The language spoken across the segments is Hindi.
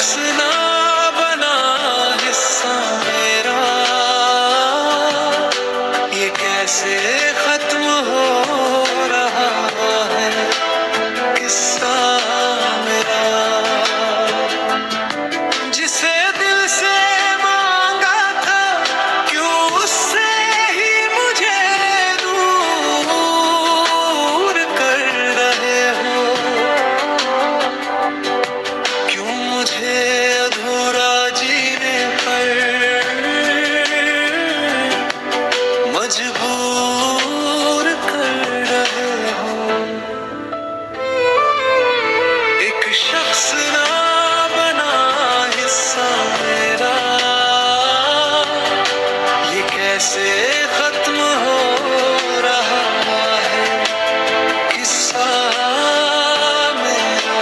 शख्स ना बना हिस्सा मेरा, ये कैसे खत्म हो रहा है किस्सा मेरा। जिसे दिल से मांगा था, क्यों उससे ही मुझे दूर कर रहे हो। क्यों मुझे अधूरा जीने पर मजबूर कर रहे हो। एक शख्स ना बना हिस्सा मेरा, ये कैसे खत्म हो रहा है किस्सा मेरा।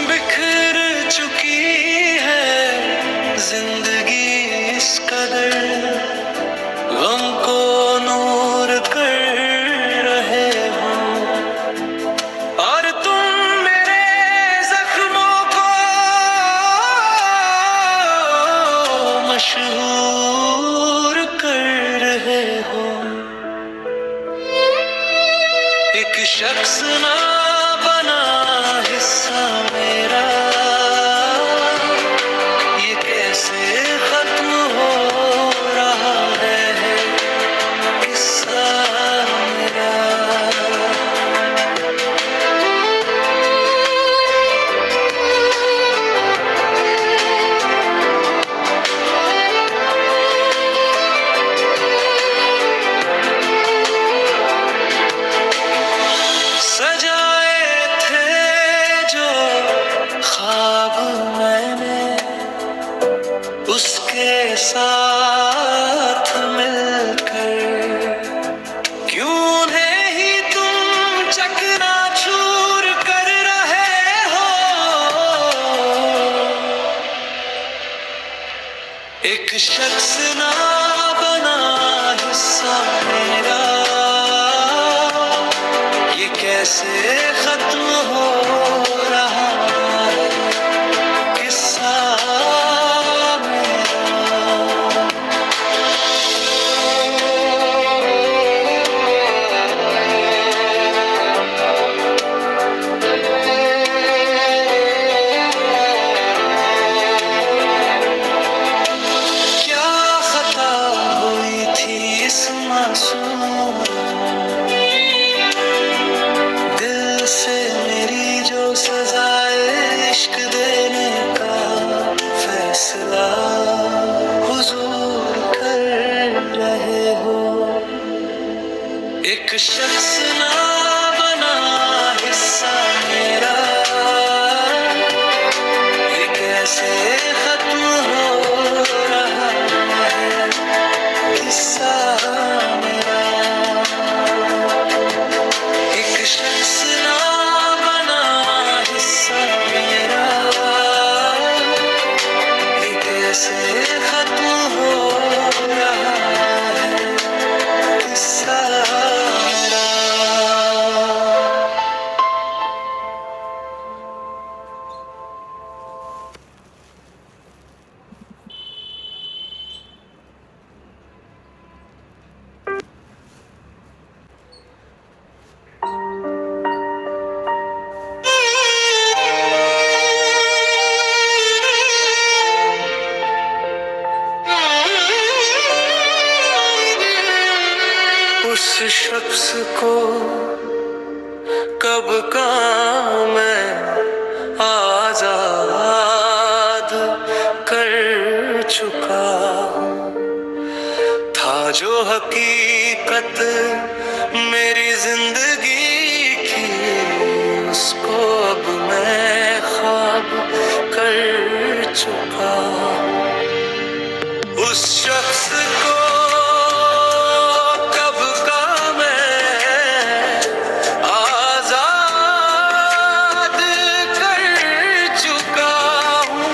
बिखर चुकी है जिंदगी इस कदर, गम को नूर कर रहे हो। और तुम मेरे जख्मों को मशहूर कर रहे हो। एक शख्स ना बना हिस्सा मेरा, ये कैसे खत्म हो रहा है किस्सा मेरा। सजाए थे जो ख्वाब मैंने उसके साथ मिलकर, क्यों उन्हें ही तुम चकनाचूर कर रहे हो। एक शख्स ना बना हिस्सा मेरा, ये कैसे खत्म हो रहा है किस्सा मेरा। क्या खता हुई थी इस मासूम दिल से मेरी, जो सजाए इश्क देने का फैसला हुजूर कर रहे हो। एक शख्स ना बना हिस्सा मेरा, ये कैसे खत्म हो रहा है किस्सा मेरा। एक शख्स ना बना हिस्सा मेरा, ये कैसे खत्म हो रहा है किस्सा मेरा। उस शख्स को कब का मैं आजाद कर चुका हूँ। था जो हकीकत मेरी जिंदगी की, उसको अब मैं ख्वाब कर चुका हूँ। उस शख्स को कब का मैं आजाद कर चुका हूँ।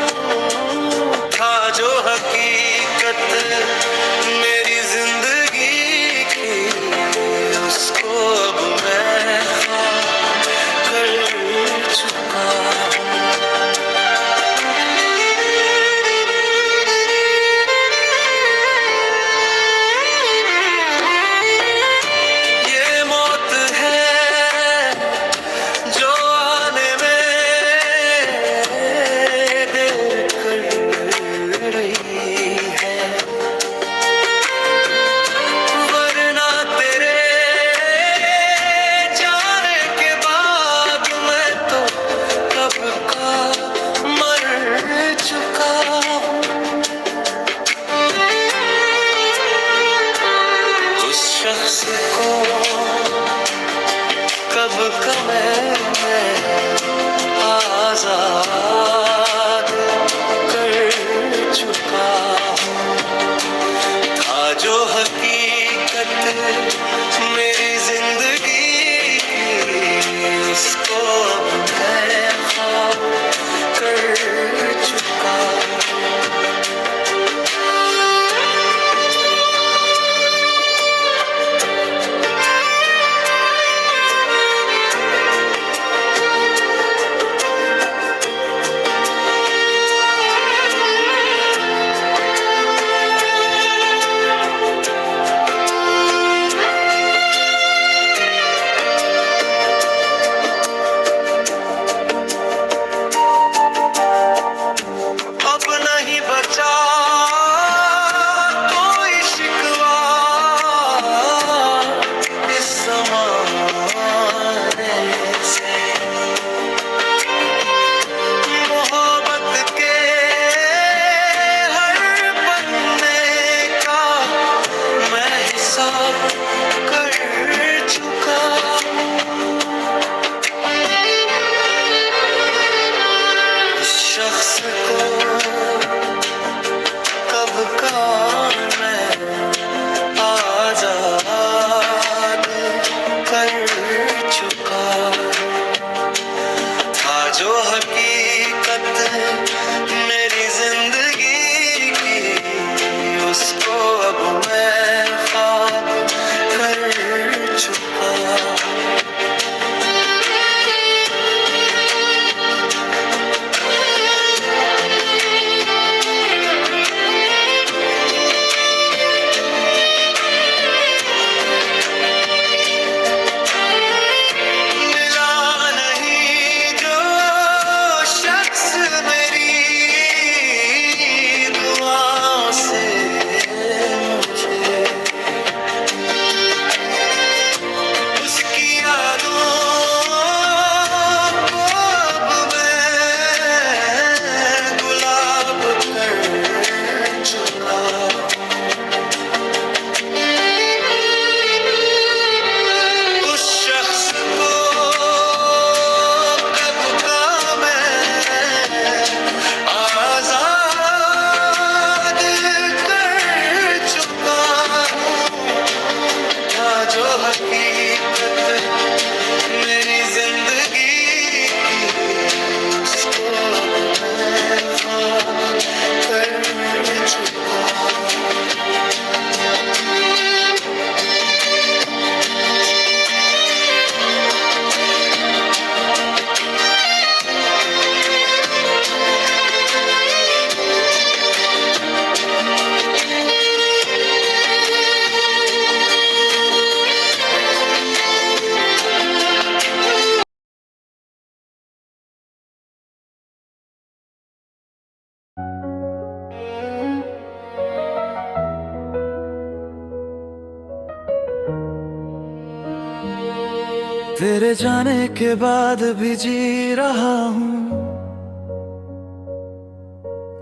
तेरे जाने के बाद भी जी रहा हूँ,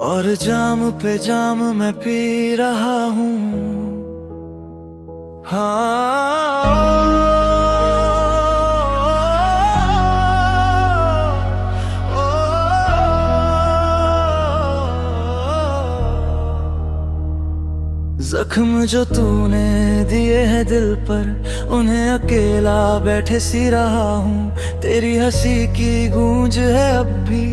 और जाम पे जाम मैं पी रहा हूँ। जख्म जो तूने दिए हैं दिल पर, उन्हें अकेला बैठे सी रहा हूँ। तेरी हंसी की गूंज है अब भी,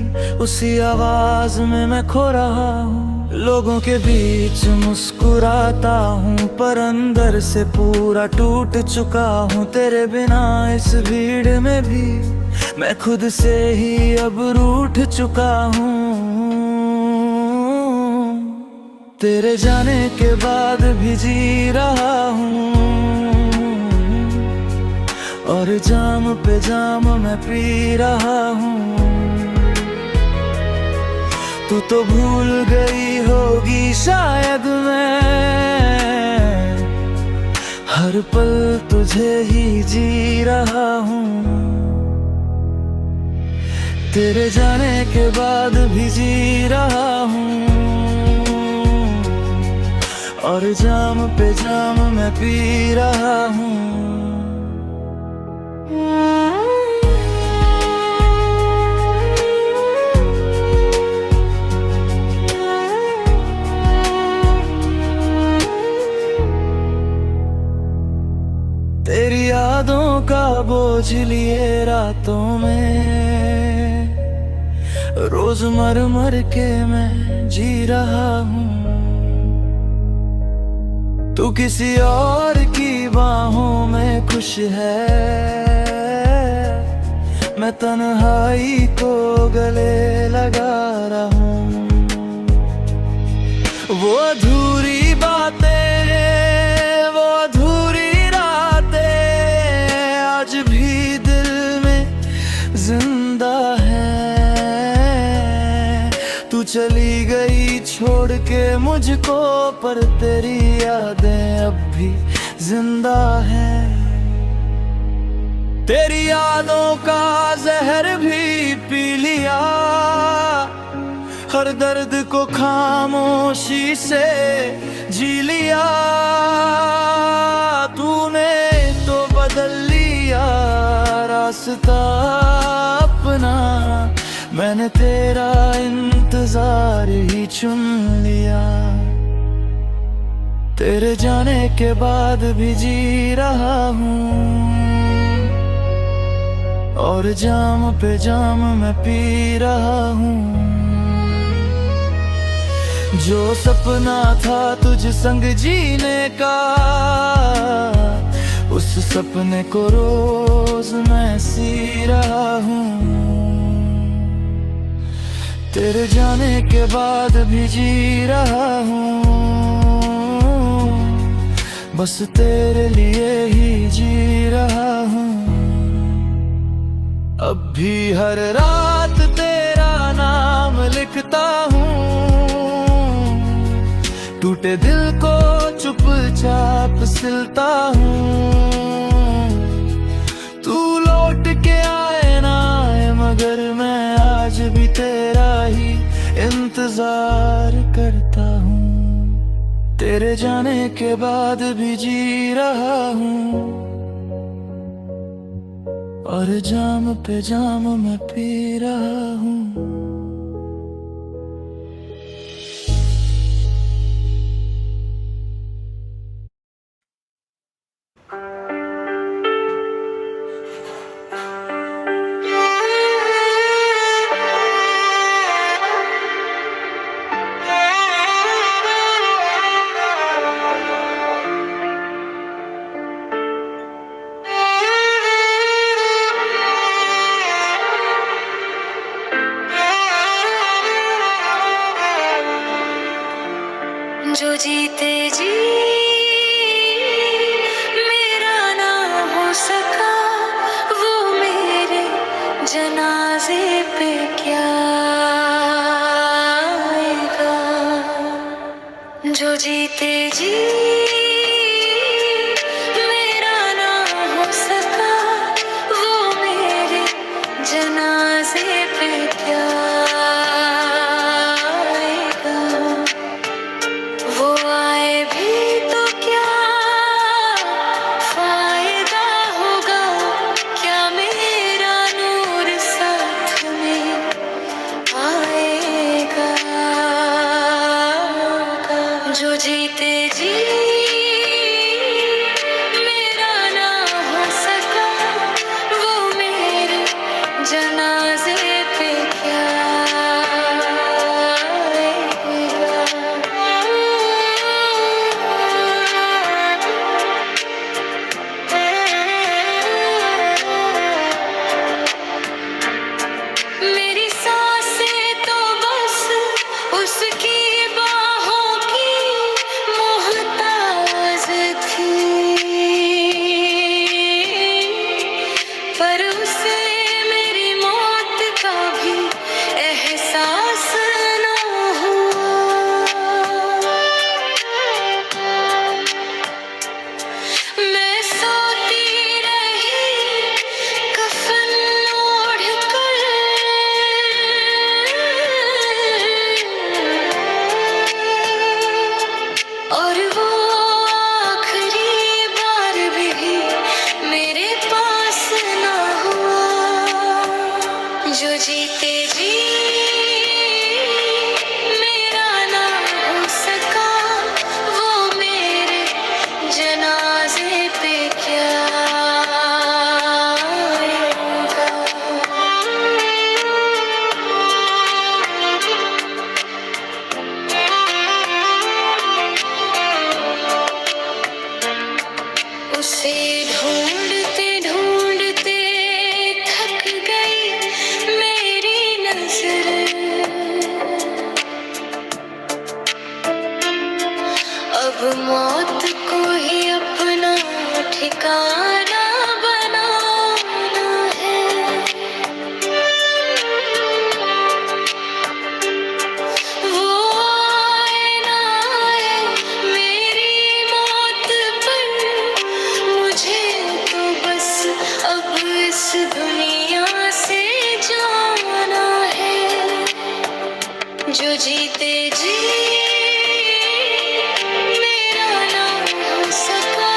उसी आवाज में मैं खो रहा हूँ। लोगों के बीच मुस्कुराता हूँ, पर अंदर से पूरा टूट चुका हूँ। तेरे बिना इस भीड़ में भी मैं खुद से ही अब रूठ चुका हूँ। तेरे जाने के बाद भी जी रहा हूँ, और जाम पे जाम मैं पी रहा हूँ। तू तो भूल गई होगी शायद, मैं हर पल तुझे ही जी रहा हूँ। तेरे जाने के बाद भी जी रहा हूँ, और जाम पे जाम मैं पी रहा हूँ। तेरी यादों का बोझ लिए रातों में, रोज मर मर के मैं जी रहा हूँ। तू किसी और की बाहों में खुश है, मैं तन्हाई को गले लगा रहा हूँ। वो अधूरी बातें, वो अधूरी रातें आज भी दिल में जिंदा है। तू चली गई छोड़ के मुझको, पर तेरी यादें अब भी जिंदा है। तेरी यादों का जहर भी पी लिया, हर दर्द को खामोशी से जी लिया। तूने तो बदल लिया रास्ता अपना, मैंने तेरा इंतजार ही चुन लिया। तेरे जाने के बाद भी जी रहा हूँ, और जाम पे जाम मैं पी रहा हूँ। जो सपना था तुझ संग जीने का, उस सपने को रोज मैं सी रहा हूँ। तेरे जाने के बाद भी जी रहा हूँ, बस तेरे लिए ही जी रहा हूँ। अब भी हर रात तेरा नाम लिखता हूँ, टूटे दिल को चुपचाप सिलता हूँ। तू लौट के आए ना आए, मगर मैं आज भी तेरा ही इंतजार करता हूँ। तेरे जाने के बाद भी जी रहा हूँ, और जाम पे जाम मैं पी रहा हूँ। जो जीते जी मेरा ना हो सका, वो मेरे जनाजे पे क्या आएगा। जो जीते जी मेरा ना हो सका, वो जो जीते जी मेरा ना हो सका, वो मेरे जनाजे पे क्या आएगा। मेरी सांसें तो बस उसकी बाहों की मोहताज थी, पर उसे मेरी मौत का भी एहसास न हुआ। मैं सोती रही कफन ओढ़ कर, और वो आखिरी बार भी मेरे पास ना हुआ। जो जीते जी मेरा ना हो सका, वो मेरे जनाजे पे क्या आएगा। उसे ढूंढते ढूंढते थक गई मेरी नजर, अब मौत को ही अपना ठिकाना बनाना है। वो आए ना आए मेरी मौत पर, मुझे तो बस अब इस दुनिया से जाना है। जो जीते जी मेरा ना हो सका,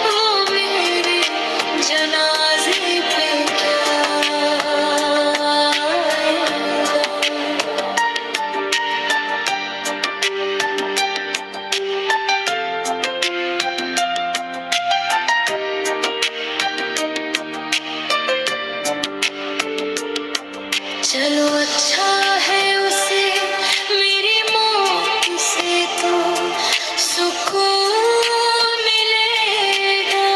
वो मेरे जनाजे पे क्या आएगा। चलो अच्छा है उसे मेरी मौत से तो सुकून मिलेगा।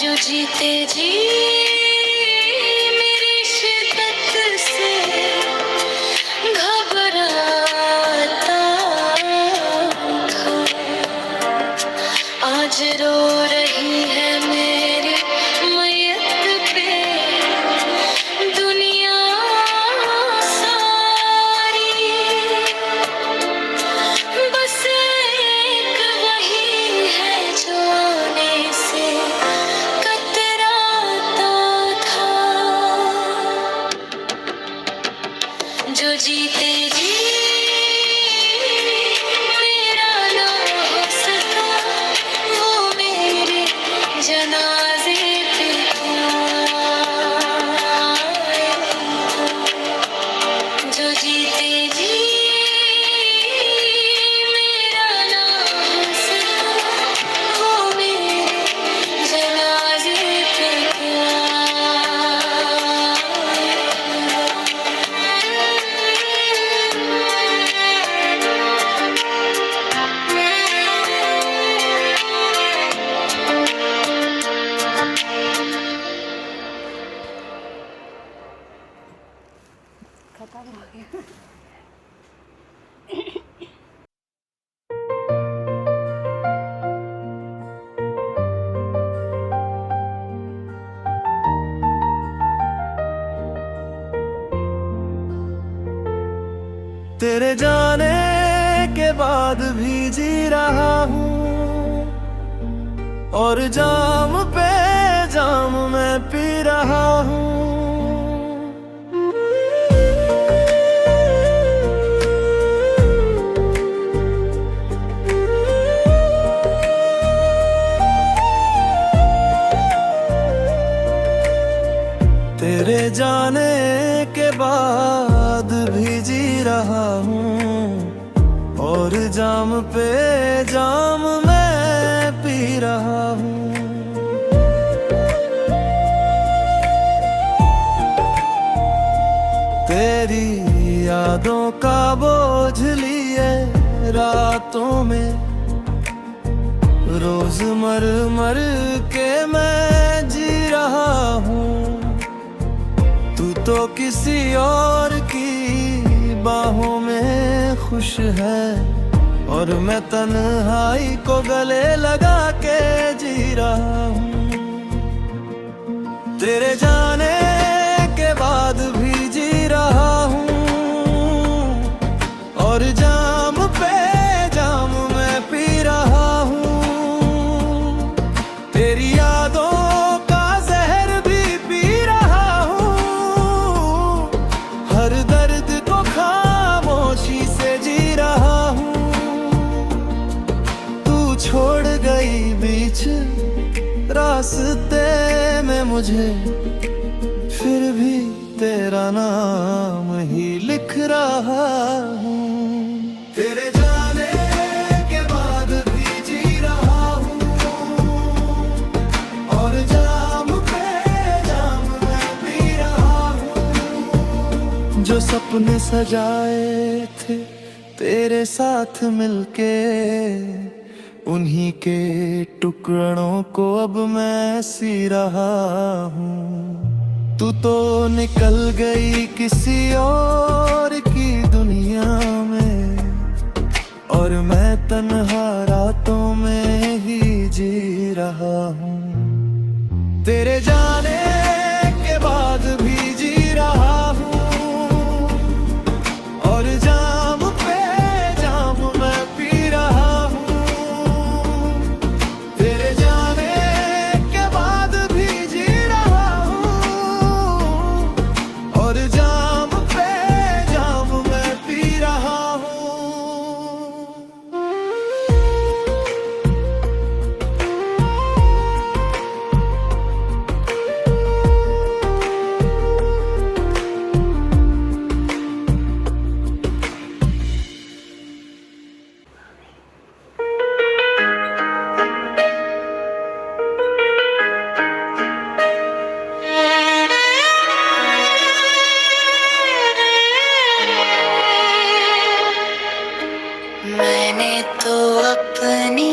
जो जीते जी मेरी शिद्दत से घबराता था, आज रो रही है मेरी मैयत पे दुनिया सारी। बस एक वही है जो आने से कतराता था। जो जीते जी मेरा ना हो सका, वो मेरे जनाजे पे क्या आएगा। जो जीते जी मेरा ना हो सका, वो मेरे जनाजे पे क्या तेरे जाने के बाद भी जी रहा हूँ, और जाम पे जाम मैं पी रहा हूँ। जाने के बाद भी जी रहा हूँ, और जाम पे जाम मैं पी रहा हूँ। तेरी यादों का बोझ लिए रातों में रोज मर मर के मैं जी रहा हूँ। तू तो किसी और की बाहों में खुश है, और मैं तन्हाई को गले लगा के जी रहा हूँ। तेरे जाने के बाद भी जी रहा हूँ, और जाम पे जाम मैं पी रहा हूँ। तेरी यादों का जहर भी पी रहा हूँ, हर दर्द को खामोशी से जी रहा हूँ। तू छोड़ गई बीच रास्ते में मुझे, फिर भी तेरा नाम ही लिख रहा हूँ। तेरे जाने के बाद भी जी रहा हूँ, और जाम पे जाम मैं पी रहा हूँ। जो सपने सजाए थे तेरे साथ मिलके, उन्हीं के टुकड़ों को अब मैं सी रहा हूँ। तू तो निकल गई किसी और की दुनिया में, और मैं तन्हा रातों में ही जी रहा हूँ। तेरे जाने के बाद भी जी रहा हूँ, और जाम पे जाम मैं पी रहा हूँ। तेरे जाने के बाद भी जी रहा हूँ, और जाम पे जाम मैं पी रहा हूँ। मैंने तो अपनी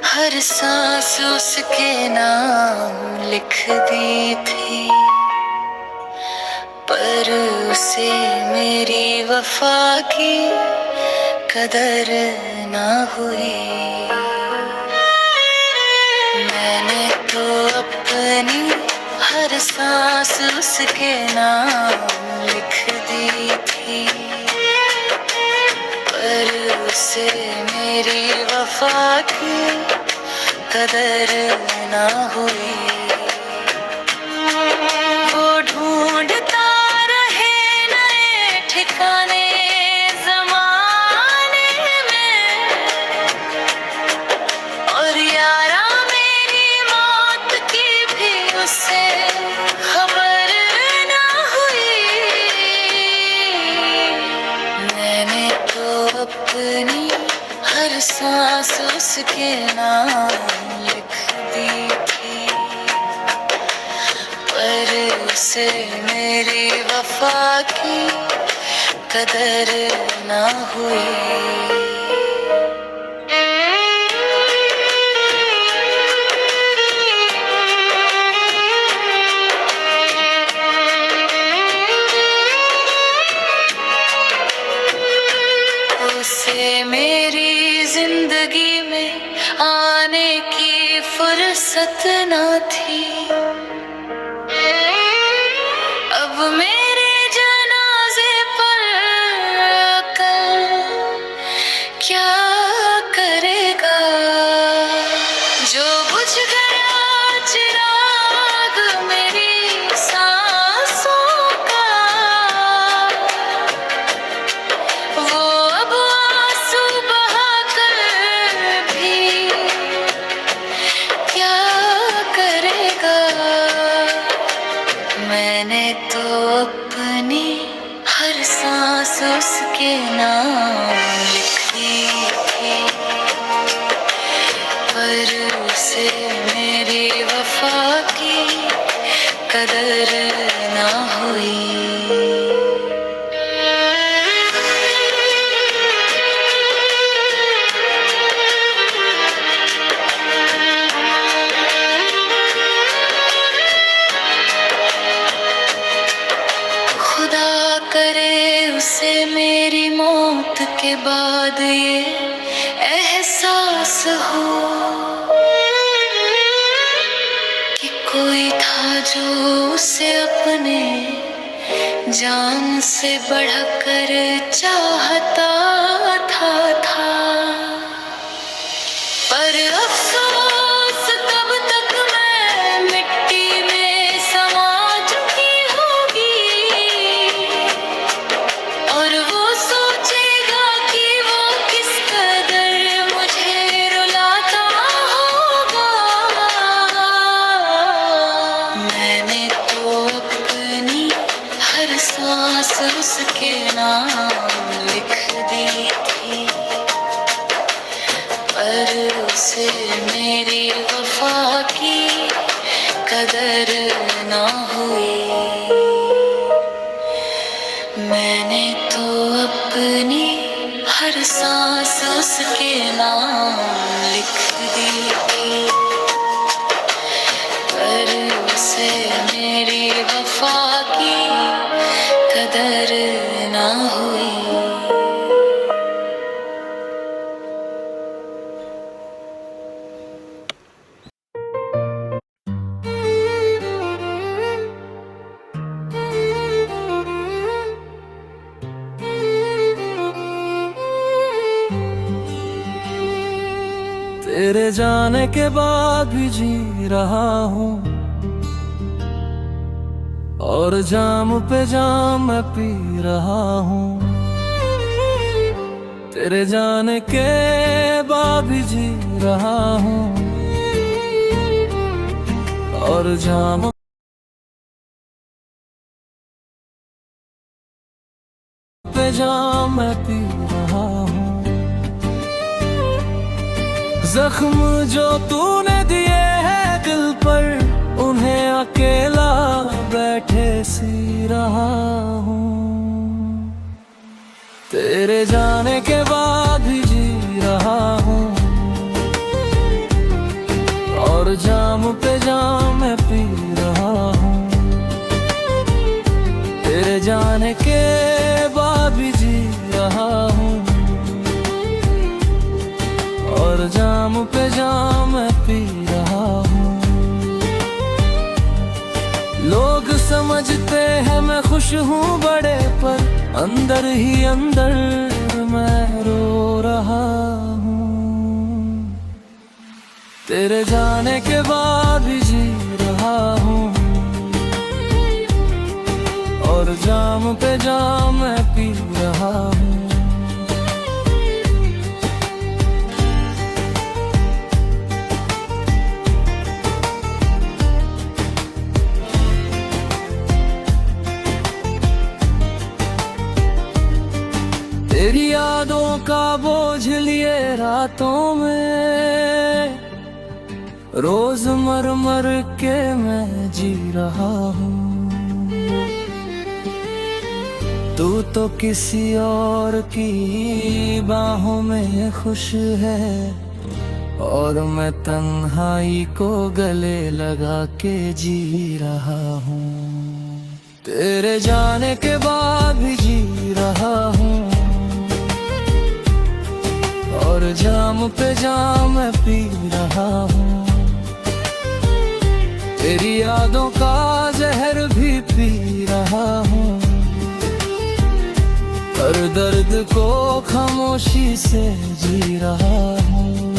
हर सांस उसके नाम लिख दी थी, पर उसे मेरी वफा की कदर ना हुई। मैंने तो अपनी हर सांस उसके नाम लिख दी थी, पर उसे मेरी वफा की कदर ना हुई। वो ढूंढता रहे नए ठिकाने ज़माने में, और यारा मेरी मौत की भी उसे खबर ना हुई। मैंने तो अपनी हर सांस उसके नाम लिख दी थी, पर उसे मेरी वफा की कदर ना हुई। उसे मेरी जिंदगी में आने की फुर्सत न थी। अब मेरे जनाजे पर कल क्या करेगा? जो बुझ गया चिराग मेरी सांसों का, वो अब आंसू बहाकर भी क्या करेगा? मैंने तो अपनी हर सांस उसके नाम लिखती थी, पर उसे मेरी वफा की कदर ना हुई। खुदा करे उसे मेरी मौत के बाद ये एहसास हो कि कोई था जो उसे अपने जान से बढ़कर चाहता था। पर अफसोस तब तक मैं मिट्टी में समा चुकी होगी, और वो सोचेगा कि वो किस कदर मुझे रुलाता होगा। मैंने तो अपनी हर सांस उसके नाम लिख दी थी, पर उसे मेरी वफा की कदर ना हुई। मैंने तो अपनी हर सांस उसके नाम लिख दी थी, पर उसे मेरी वफा की कदर ना हुई। तेरे जाने के बाद भी जी रहा हूँ, और जाम पे जाम मैं पी रहा हूँ। तेरे जाने के बाद भी जी रहा हूँ, और जाम पे जाम मैं पी रहा हूँ। जख्म जो तूने दिए हैं दिल पर, उन्हें अकेला बैठे सी रहा हूँ। तेरे जाने के बाद भी जी रहा हूँ, और जाम पे जाम मैं पी रहा हूँ। तेरे जाने के बाद भी जी रहा हूँ, और जाम पे जाम मैं पी रहा हूँ। लोग समझते हैं मैं खुश हूँ बड़े, पर अंदर ही अंदर मैं रो रहा हूँ। तेरे जाने के बाद भी जी रहा हूँ, और जाम पे जाम मैं पी रहा हूँ। तेरी यादों का बोझ लिए रातों में, रोज मर मर के मैं जी रहा हूँ। तू तो किसी और की बाहों में खुश है, और मैं तन्हाई को गले लगा के जी रहा हूँ। तेरे जाने के बाद भी जी रहा हूँ, और जाम पे जाम मैं पी रहा हूँ। तेरी यादों का जहर भी पी रहा हूँ, हर दर्द को खामोशी से जी रहा हूँ।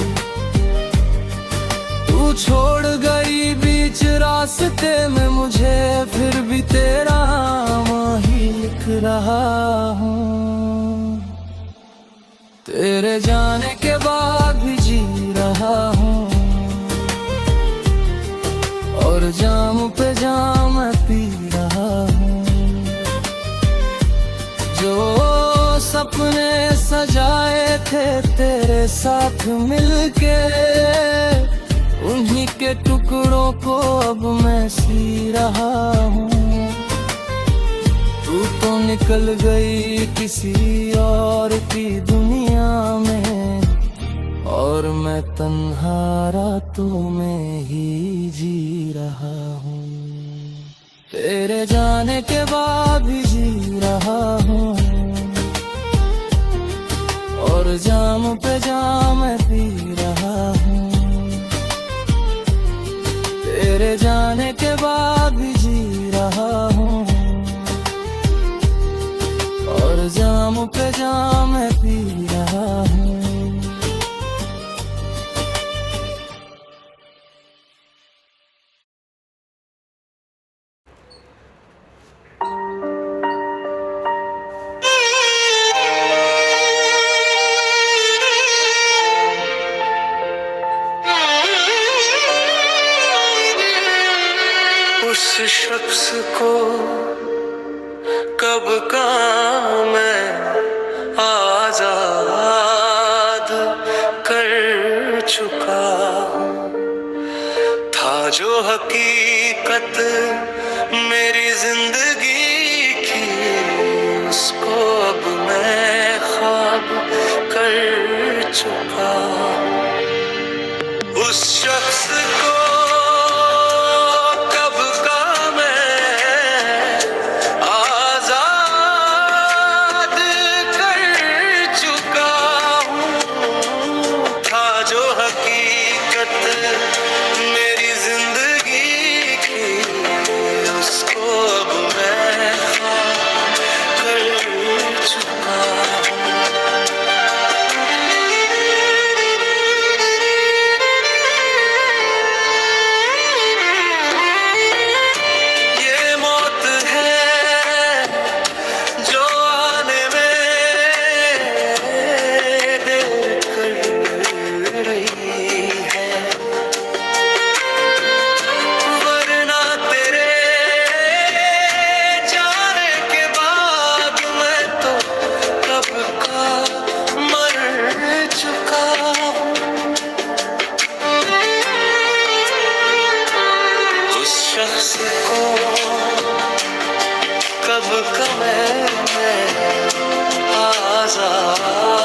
तू छोड़ गई बीच रास्ते में मुझे, फिर भी तेरा नाम ही लिख रहा हूँ। तेरे जाने के बाद भी जी रहा हूँ, और जाम पे जाम मैं पी रहा हूँ। थे तेरे साथ मिलके, उन्हीं के टुकड़ों को अब मैं सी रहा हूँ। तू तो निकल गई किसी और की दुनिया में, और मैं तन्हा रातों में ही जी रहा हूँ। तेरे जाने के बाद भी जी रहा हूँ, और जाम पे जाम मैं पी रहा हूँ। तेरे जाने के बाद भी जी रहा हूँ, और जाम पे जाम मैं पी रहा हूँ। उस शख्स को कब का मैं आजाद कर चुका हूँ। था जो हकीकत मेरी जिंदगी की, उसको अब मैं ख्वाब कर चुका हूँ। उस शख्स को मेरी जिंदगी की, उसको अब मैं कर चुका हूँ। ये मौत है जो आने में देर कर रही है, शख्स को कब का मैं आजाद